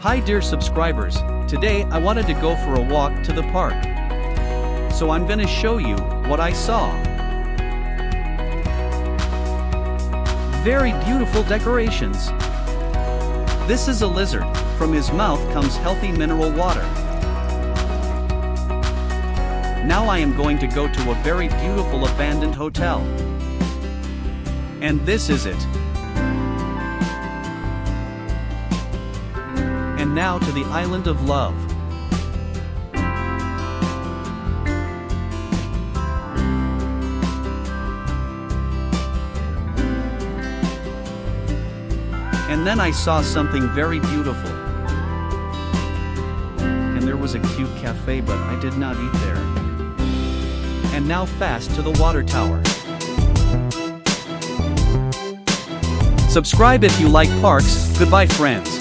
Hi dear subscribers, today I wanted to go for a walk to the park. So I'm gonna show you what I saw. Very beautiful decorations. This is a lizard. From his mouth comes healthy mineral water. Now I am going to go to a very beautiful abandoned hotel. And this is it. And now to the Island of Love. And then I saw something very beautiful. And there was a cute cafe, but I did not eat there. And now fast to the water tower. Subscribe if you like parks. Goodbye friends.